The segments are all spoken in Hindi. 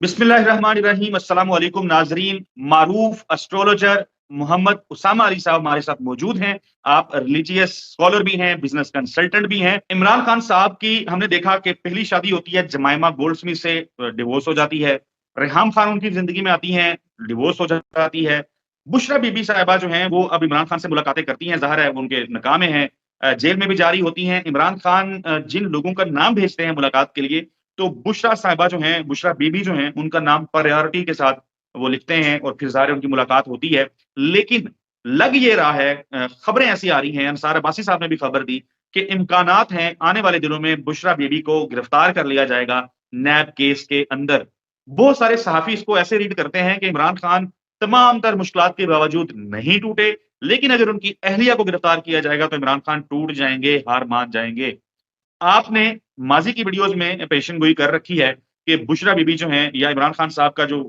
बिस्मिल्लाहिर्रहमानिर्रहीम अस्सलाम वालेकुम नाजरीन। मारूफ एस्ट्रोलॉजर मोहम्मद उसामा अली साहब हमारे साथ मौजूद हैं। आप रिलीजियस स्कॉलर भी हैं, बिजनेस कंसल्टेंट भी हैं। इमरान खान साहब की हमने देखा कि पहली शादी होती है जमाइमा गोल्डस्मिथ से, डिवोर्स हो जाती है। रेहाम खान उनकी जिंदगी में आती हैं, डिवोर्स हो जाती है। बुशरा बीबी साहिबा जो हैं वो अब इमरान खान से मुलाकातें करती हैं, ज़ाहिर है वो उनके निकाह में हैं, जेल में भी जारी होती हैं। इमरान खान जिन लोगों का नाम भेजते हैं मुलाकात के लिए, तो बुशरा साहिबा जो हैं, बुशरा बीबी जो हैं, उनका नाम प्रायोरिटी के साथ वो लिखते हैं और फिर ज़ाहिर है उनकी मुलाकात होती है। लेकिन लग ये रहा है, खबरें ऐसी आ रही हैं, अंसार अब्बासी साहब ने भी खबर दी कि इम्कानात हैं आने वाले दिनों में बुशरा बीबी को गिरफ्तार कर लिया जाएगा नैब केस के अंदर। बहुत सारे सहाफ़ी इसको ऐसे रीड करते हैं कि इमरान खान तमाम तर मुश्किलात के बावजूद नहीं टूटे, लेकिन अगर उनकी अहलिया को गिरफ्तार किया जाएगा तो इमरान खान टूट जाएँगे, हार मान जाएँगे। आपने माज़ी की वीडियोज़ में पेशन गोई कर रखी है कि बुशरा बीबी जो हैं या इमरान खान साहब का जो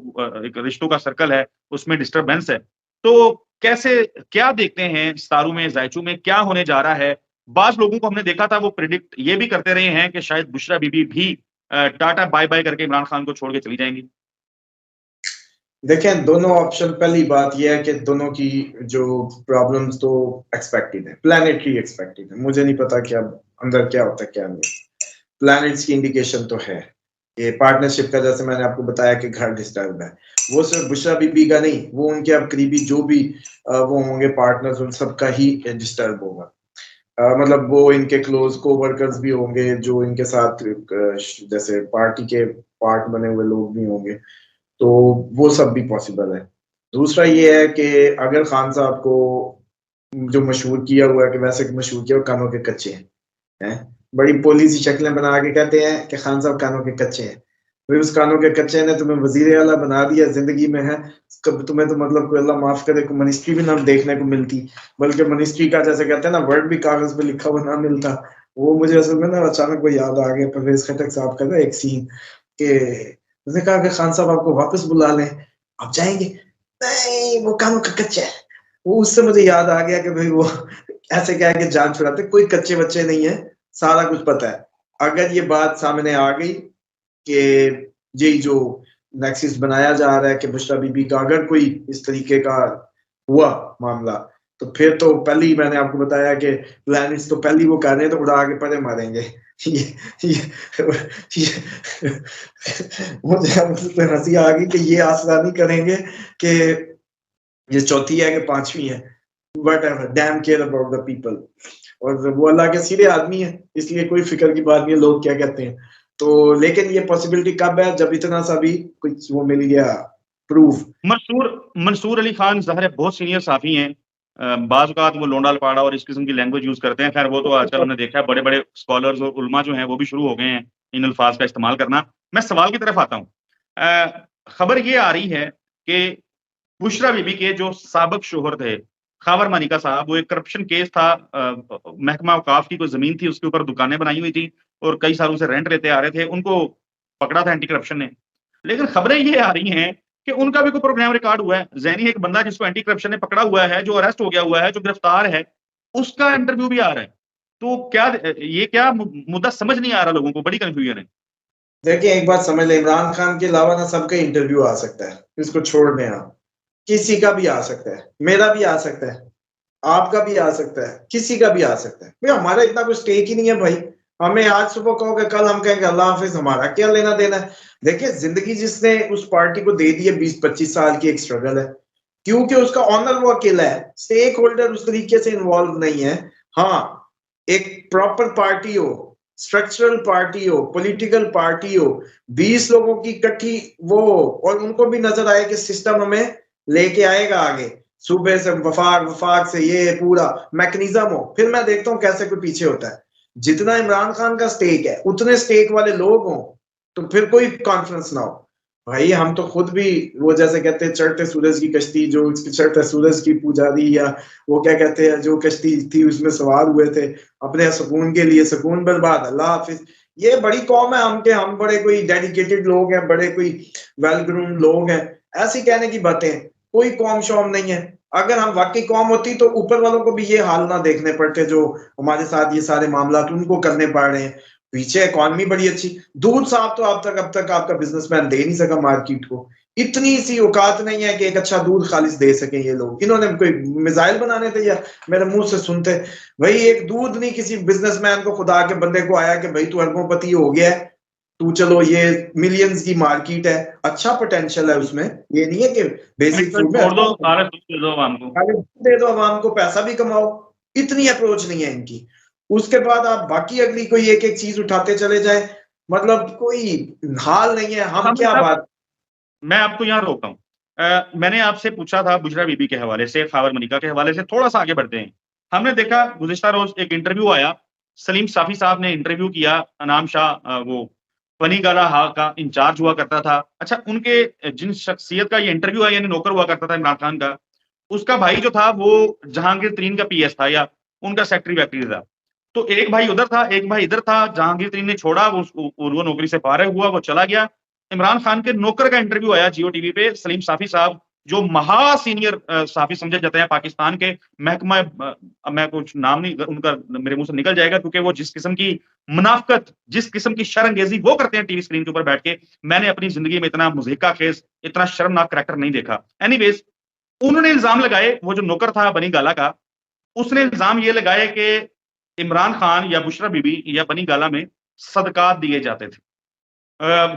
एक रिश्तों का सर्कल है, उसमें डिस्टर्बेंस है। तो कैसे क्या देखते हैं सितारों में, ज़ायचू में क्या होने जा रहा है? बाज़ लोगों को हमने देखा था वो प्रेडिक्ट ये भी करते रहे हैं कि शायद बुशरा बीबी भी टाटा बाय-बाय करके इमरान खान को छोड़ के चली जाएँगी। देखें, दोनों ऑप्शन, पहली बात यह है कि दोनों की जो प्रॉब्लम्स तो एक्सपेक्टेड है, प्लैनेटरी एक्सपेक्टेड है। मुझे नहीं पता कि अब अंदर क्या होता है क्या नहीं। प्लैनेट्स की इंडिकेशन तो है कि पार्टनरशिप का, जैसे मैंने आपको बताया कि घर डिस्टर्ब है। वो सिर्फ बुशरा बीबी का नहीं, वो उनके अब करीबी जो भी वो होंगे पार्टनर्स, उन सबका ही डिस्टर्ब होगा। मतलब वो इनके क्लोज कोवर्कर्स भी होंगे, जो इनके साथ जैसे पार्टी के पार्ट बने हुए लोग भी होंगे, तो वो सब भी पॉसिबल है। दूसरा ये है कि अगर खान साहब को जो मशहूर किया हुआ है, कि वैसे मशहूर किया, कानों के कच्चे हैं, बड़ी पोली सी शक्लें बना के कहते हैं कि खान साहब कानों के कच्चे हैं। फिर उस कानों के कच्चे ने तुम्हें वजीर आला बना दिया, जिंदगी में है कब तुम्हें तो मतलब कोई अल्लाह माफ करे को मिनिस्ट्री भी ना देखने को मिलती, बल्कि मिनिस्ट्री का जैसे कहते हैं ना वर्ड भी कागज पे लिखा हुआ ना मिलता। वो मुझे असल में ना अचानक वो याद आ गया परवेज खटक साहब का ना एक सीन, कि उसने कहा कि खान साहब आपको वापस बुला लें, आप जाएंगे? नहीं, वो कानों का कच्चा है। वो उससे मुझे याद आ गया कि भाई वो ऐसे क्या है कि जान छुड़ाते, कोई कच्चे बच्चे नहीं है, सारा कुछ पता है। अगर ये बात सामने आ गई कि ये जो नेक्सस बनाया जा रहा है कि बुशरा बीबी का अगर कोई इस तरीके का हुआ मामला, तो फिर तो पहले ही मैंने आपको बताया कि प्लैनेट्स तो पहले ही वो कर रहे हैं, तो उड़ा के परे मारेंगे। ये, ये मुझे हंसी आ गई कि ये आसरा नहीं करेंगे कि ये चौथी है कि पांचवी है, what ever, dam care about the people. और वो अल्लाह के सीधे आदमी है, इसलिए कोई फिक्र की बात नहीं है लोग क्या कहते हैं। तो लेकिन ये पॉसिबिलिटी कब है? जब इतना सा भी कुछ वो मिल गया प्रूफ। मंसूर मंसूर अली खान ज़ाहिर है बहुत सीनियर साफ़ी हैं। बाज़ औक़ात वो लोंडा लपाड़ा और इस किस्म की लैंग्वेज यूज़ करते हैं। ख़ैर वो तो आजकल हमने देखा है बड़े-बड़े स्कॉलर्स और उलमा जो हैं वो भी शुरू हो गए हैं इन अल्फ़ाज़ का इस्तेमाल करना। मैं सवाल की तरफ आता हूँ। खबर ये आ रही है कि बुशरा बीबी के जो साबिक़ शौहर थे, ख़ावर मानिका साहब, वो एक करप्शन केस था, महकमा औक़ाफ़ की कोई ज़मीन थी, उसके ऊपर दुकानें बनाई हुई थी और कई सालों से रेंट लेते आ रहे थे। उनको पकड़ा था एंटी करप्शन ने। लेकिन खबरें ये आ रही हैं कि उनका भी कोई प्रोग्राम रिकॉर्ड हुआ है। ज़ैनी एक बंदा जिसको एंटी करप्शन ने पकड़ा हुआ है, जो अरेस्ट हो गया हुआ है, जो गिरफ्तार है, उसका इंटरव्यू भी आ रहा है। तो क्या ये क्या मुद्दा समझ नहीं आ रहा लोगों को, बड़ी कन्फ्यूजन है। देखिए, एक बात समझ लें, इमरान खान के अलावा ना सबका इंटरव्यू आ सकता है, इसको छोड़ दें आप। किसी का भी आ सकता है, मेरा भी आ सकता है, आपका भी आ सकता है, किसी का भी आ सकता है। भाई हमारा इतना कुछ स्टेक ही नहीं है भाई। हमें आज सुबह कहोगे, कल हम कहेंगे अल्लाह हाफिज, हमारा क्या लेना देना है? देखिए, जिंदगी जिसने उस पार्टी को दे दी है 20-25 साल की, एक स्ट्रगल है, क्योंकि उसका ऑनर वो अकेला है, स्टेक होल्डर उस तरीके से इन्वॉल्व नहीं है। हाँ, एक प्रॉपर पार्टी हो, स्ट्रक्चरल पार्टी हो, पॉलिटिकल पार्टी हो, 20 लोगों की इकट्ठी वो हो, और उनको भी नजर आए कि सिस्टम हमें लेके आएगा आगे, सूबे से वफाक, वफाक से ये पूरा मैकेनिज्म हो, फिर मैं देखता हूँ कैसे कोई पीछे होता है। जितना इमरान खान का स्टेक है, उतने स्टेक वाले लोग हों, तो फिर कोई कॉन्फ्रेंस ना हो। भाई हम तो खुद भी वो जैसे कहते हैं चढ़ते सूरज की कश्ती, जो चढ़ते सूरज की पुजारी, या वो क्या कहते हैं, जो कश्ती थी उसमें सवार हुए थे अपने सुकून के लिए, सुकून बर्बाद, अल्लाह हाफिज। ये बड़ी कौम है हम के, हम बड़े कोई डेडिकेटेड लोग हैं, बड़े कोई वेल ग्रूम लोग हैं, ऐसी कहने की बातें। कोई कौम शौम नहीं है। अगर हम वाकई कौम होती तो ऊपर वालों को भी ये हाल ना देखने पड़ते जो हमारे साथ ये सारे मामला उनको करने पड़ रहे हैं। पीछे इकॉनमी बड़ी अच्छी। दूध साहब तो अब तक आपका बिजनेसमैन दे नहीं सका मार्केट को। इतनी सी औकात नहीं है कि एक अच्छा दूध खालिस दे सके ये लोग। इन्होंने कोई मिसाइल बनाने थे या मेरे मुंह से सुनते भाई, एक दूध नहीं किसी बिजनेसमैन को, खुदा के बंदे को आया कि भाई तू अरबोंपति हो गया है, तू चलो ये मिलियंस की मार्केट है, अच्छा पोटेंशियल है उसमें। ये नहीं है कि बेसिक फूड में दे दो आवाम को, पैसा भी कमाओ। इतनी अप्रोच नहीं है इनकी। उसके बाद आप बाकी अगली कोई एक एक चीज उठाते चले जाए, मतलब कोई हाल नहीं है। हम क्या बात, मैं आपको यहाँ रोकता हूँ। मैंने आपसे पूछा था बुशरा बीबी के हवाले से, खावर मलिका के हवाले से, थोड़ा सा आगे बढ़ते हैं। हमने देखा गुज़िश्ता रोज एक इंटरव्यू आया, सलीम साफी साहब ने इंटरव्यू किया, अनाम शाह वो बनी गाला हा का इंचार्ज हुआ करता था। अच्छा, उनके जिन शख्सियत का ये इंटरव्यू है, यानी नौकर हुआ करता था इमरान खान का, उसका भाई जो था वो जहांगीर तरीन का पीएस था या उनका सेक्रेटरी वैक्ट्री था। तो एक भाई उधर था, एक भाई इधर था। जहांगीर तरीन ने छोड़ा, वो नौकरी से फारिग हुआ, वो चला गया। इमरान खान के नौकर का इंटरव्यू आया जियो टीवी पे, सलीम साफी साहब जो महा सीनियर साफी समझे जाते हैं पाकिस्तान के महकमा, मैं कुछ नाम नहीं उनका मेरे मुंह से निकल जाएगा, क्योंकि वो जिस किस्म की मुनाफकत, जिस किस्म की शर्मंगेजी वो करते हैं टीवी स्क्रीन के ऊपर बैठ के, मैंने अपनी जिंदगी में इतना मुज़हिका खेज, इतना शर्मनाक करैक्टर नहीं देखा। एनीवेज, उन्होंने इल्जाम लगाए, वो जो नौकर था बनी गाला का, उसने इल्जाम ये लगाए कि इमरान खान या बुशरा बीबी या बनी गाला में सदकात दिए जाते थे।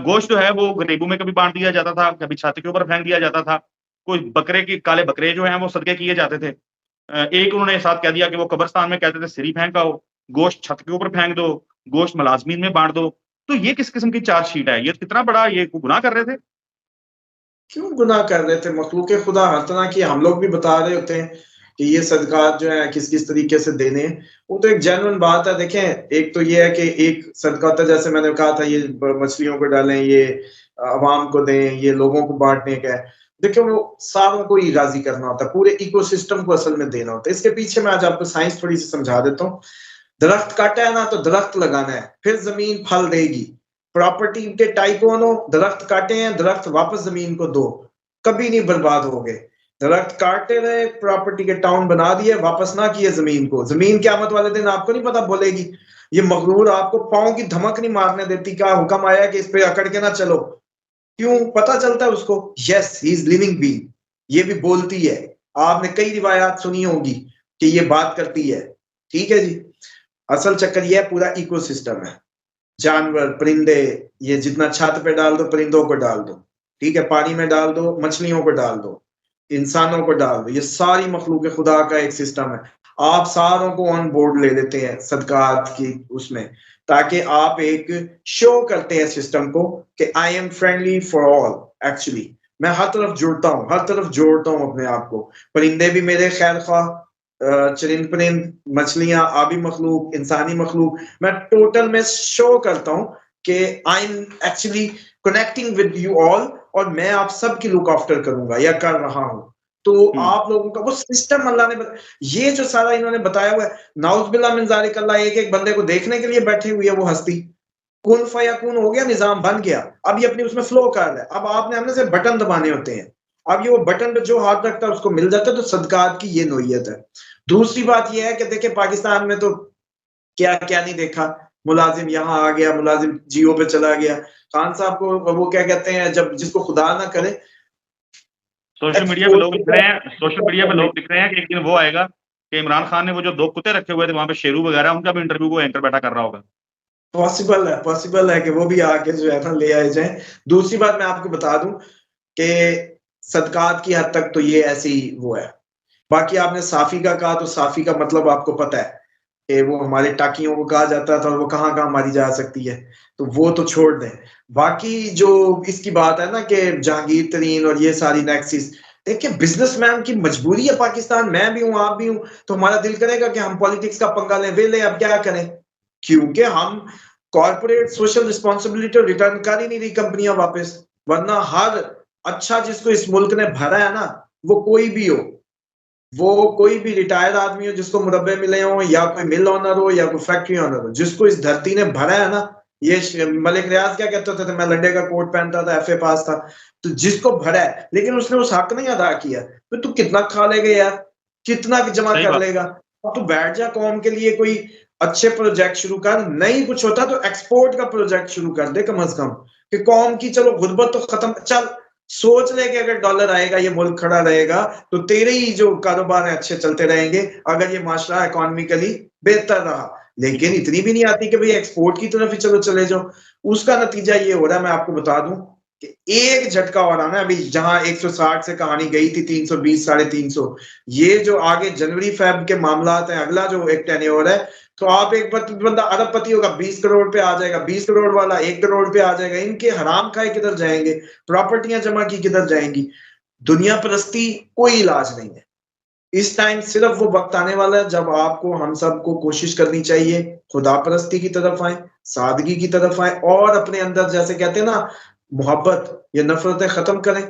गोश्त जो है वो गरीबों में कभी बांट दिया जाता था, कभी छत के ऊपर फेंक दिया जाता था। कोई बकरे की, काले बकरे जो हैं वो सदके किए जाते थे। एक उन्होंने साथ कह दिया कि वो कब्रिस्तान में कहते थे सिरी फेंक आओ, गोश्त छत के ऊपर फेंक दो, गोश्त मुलाजमीन में बांट दो। तो ये किस किस्म की चार्जशीट है? ये कितना बड़ा ये गुनाह कर रहे थे? क्यों गुनाह कर रहे थे? मखलूक खुदा हर तरह की, हम लोग भी बता रहे होते हैं कि ये सदकात जो है किस किस तरीके से देने हैं। वो तो एक जेन्युइन बात है। देखें, एक तो ये है कि एक सदका था, जैसे मैंने कहा था, ये मछलियों को डालें, ये अवाम को दें, ये लोगों को बांटने का है। देखिए, वो सारों को ही राजी करना होता है, पूरे इकोसिस्टम को असल में देना होता है। इसके पीछे मैं आज आपको साइंस थोड़ी सी समझा देता हूँ। दरख्त काटा है ना, तो दरख्त लगाना है, फिर जमीन फल देगी। प्रॉपर्टी के टाइकोन हो, दरख्त काटे हैं, दरख्त वापस जमीन को दो, कभी नहीं बर्बाद हो गए। दरख्त काटे रहे, प्रॉपर्टी के टाउन बना दिए, वापस ना किए जमीन को। जमीन क़यामत वाले दिन आपको नहीं पता बोलेगी। ये मगरूर आपको पाँव की धमक नहीं मारने देती, क्या हुक्म आया कि इस पे अकड़ के ना चलो। क्यों? पता चलता है उसको, yes he is living being, ये भी बोलती है। आपने कई रिवायात सुनी होगी कि ये बात करती है। ठीक है जी। असल चक्कर ये है, पूरा इकोसिस्टम है। जानवर, परिंदे, ये जितना छत पे डाल दो परिंदों को डाल दो, ठीक है, पानी में डाल दो मछलियों को डाल दो, इंसानों को डाल दो, ये सारी मखलूक खुदा का एक सिस्टम है। आप सारों को ऑन बोर्ड ले लेते हैं सदकात की उसमें, ताकि आप एक शो करते हैं सिस्टम को कि I am friendly for all. Actually मैं हर तरफ जुड़ता हूँ, हर तरफ जोड़ता हूँ अपने आप को। परिंदे भी मेरे खैर ख्वाह, चरिंद परिंद, मछलियां, आबी मखलूक, इंसानी मखलूक, मैं टोटल में शो करता हूँ कि I am actually connecting with you all, और मैं आप सबकी लुक आफ्टर करूंगा या कर रहा हूँ। तो आप लोगों का वो सिस्टम अल्लाह ने ये जो सारा इन्होंने बताया हुआ है, नाउज़ुबिल्लाह मिन ज़ालिक, अल्लाह एक एक बंदे को देखने के लिए बैठी हुई है वो हस्ती। कुन फयकून हो गया, निजाम बन गया, अब ये अपनी उसमें फ्लो कर रहा है। अब आपने हमने से बटन दबाने होते हैं, अब ये वो बटन पे जो हाथ रखता है उसको मिल जाता है। तो सदकात की ये नोयत है। दूसरी बात ये है कि देखिए, पाकिस्तान में तो क्या क्या नहीं देखा। मुलाजिम यहाँ आ गया, मुलाजिम जियो पे चला गया। खान साहब को वो क्या कहते हैं, जब जिसको खुदा ना करे, सोशल मीडिया पे लोग लिख रहे हैं, कि एक दिन वो आएगा कि इमरान खान ने वो जो 2 कुत्ते रखे हुए थे वहां पे, शेरू वगैरह, उनका भी इंटरव्यू वो एंकर बैठा कर रहा होगा। पॉसिबल है कि वो भी आके जो है ना ले आए जाए। दूसरी बात मैं आपको बता दूं कि सदकात की हद तक तो ये ऐसे ही वो है। बाकी आपने साफी का कहा, तो साफी का मतलब आपको पता है कि वो हमारे टाकियों को कहा जाता था, और वो कहाँ कहाँ मारी जा सकती है, तो वो तो छोड़ दें। बाकी जो इसकी बात है ना कि जहांगीर तरीन और ये सारी नेक्सिस, देखिए बिजनेसमैन की मजबूरी है पाकिस्तान, मैं भी हूं, आप भी हूं, तो हमारा दिल करेगा कि हम पॉलिटिक्स का पंगा लें, वे ले, अब क्या करें, क्योंकि हम कॉर्पोरेट सोशल रिस्पॉन्सिबिलिटी रिटर्न कर ही नहीं रही कंपनियां वापस। वरना हर अच्छा जिसको इस मुल्क ने भरा है ना, वो कोई भी हो, वो कोई भी रिटायर्ड आदमी हो जिसको मुरब्बे मिले हो, या कोई मिल ऑनर हो, या कोई फैक्ट्री ऑनर हो, जिसको इस धरती ने भरा है ना। ये मलिक रियाज क्या कहते थे, मैं लंडे का कोट पहनता था, एफए पास था, तो जिसको भरा है, लेकिन उसने उस हक नहीं अदा किया, तो तू कितना खा लेगा यार, कितना जमा कर लेगा। तू बैठ जा, कौम के लिए कोई अच्छे प्रोजेक्ट शुरू कर, नहीं कुछ होता तो एक्सपोर्ट का प्रोजेक्ट शुरू कर दे कम से कम, कि कौम की चलो गुर्बत तो खत्म, चल सोच ले कि अगर डॉलर आएगा ये मुल्क खड़ा रहेगा तो तेरे ही जो कारोबार है अच्छे चलते रहेंगे अगर ये माशरा इकोनॉमिकली बेहतर रहा। लेकिन इतनी भी नहीं आती कि भाई एक्सपोर्ट की तरफ ही चलो चले जाओ। उसका नतीजा ये हो रहा है, मैं आपको बता दूं कि एक झटका हो रहा है अभी, जहां 160 से कहानी गई थी 320 350, ये जो आगे जनवरी फेब के मामला हैं, अगला जो एक टेन्योर है, तो आप एक बंदा अरबपति होगा 20 करोड़ पे आ जाएगा, 20 करोड़ वाला 1 करोड़ पे आ जाएगा। इनके हराम खाए किधर जाएंगे, प्रॉपर्टियां जमा की किधर जाएंगी। दुनिया परस्ती कोई इलाज नहीं है। इस टाइम सिर्फ वो वक्त आने वाला है जब आपको, हम सबको कोशिश करनी चाहिए खुदा परस्ती की तरफ आए, सादगी की तरफ आए, और अपने अंदर जैसे कहते हैं ना मोहब्बत या नफरतें खत्म करें।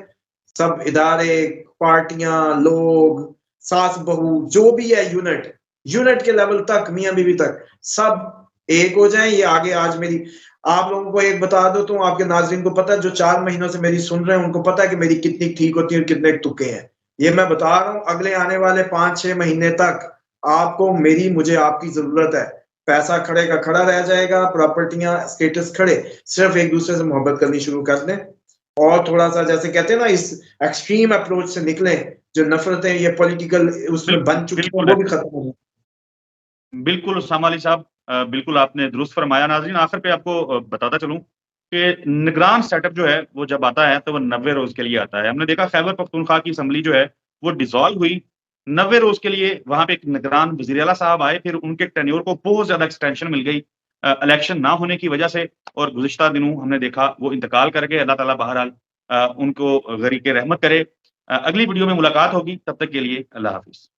सब इदारे, पार्टियां, लोग, सास बहू, जो भी है, यूनिट के लेवल तक, मियां बीवी तक सब एक हो जाएं। ये आगे आज मेरी आप लोगों को एक बता दो, तो आपके नाज़रीन को पता है, जो 4 महीनों से मेरी सुन रहे हैं उनको पता है कि मेरी कितनी ठीक होती है और कितने तुक्के हैं। ये मैं बता रहा हूं, अगले आने वाले 5-6 महीने तक आपको मेरी, मुझे आपकी जरूरत है। पैसा खड़े का खड़ा रह जाएगा, प्रॉपर्टियां, स्टेटस खड़े, सिर्फ एक दूसरे से मोहब्बत करनी शुरू कर दें और थोड़ा सा जैसे कहते हैं ना इस एक्सट्रीम अप्रोच से निकलें, जो नफरतें ये पॉलिटिकल उसमें बन चुकी हैं वो भी खत्म हो। बिल्कुल उसामा अली साहब, बिल्कुल आपने दुरुस्त फरमाया। नाज़रीन, आखिर पे आपको बताता चलूं कि निगरान सेटअप जो है वो जब आता है तो वो 90 रोज के लिए आता है। हमने देखा खैबर पख्तूनख्वा की असम्बली जो है वो डिसॉल्व हुई 90 रोज के लिए, वहां पे एक निगरान वज़ीर आला साहब आए, फिर उनके टेन्योर को बहुत ज्यादा एक्सटेंशन मिल गई इलेक्शन ना होने की वजह से, और गुज़िश्ता दिनों हमने देखा वो इंतकाल कर गए। अल्लाह ताला बहरहाल उनको गरीक़े रहमत करे। अगली वीडियो में मुलाकात होगी, तब तक के लिए अल्लाह हाफ़िज़।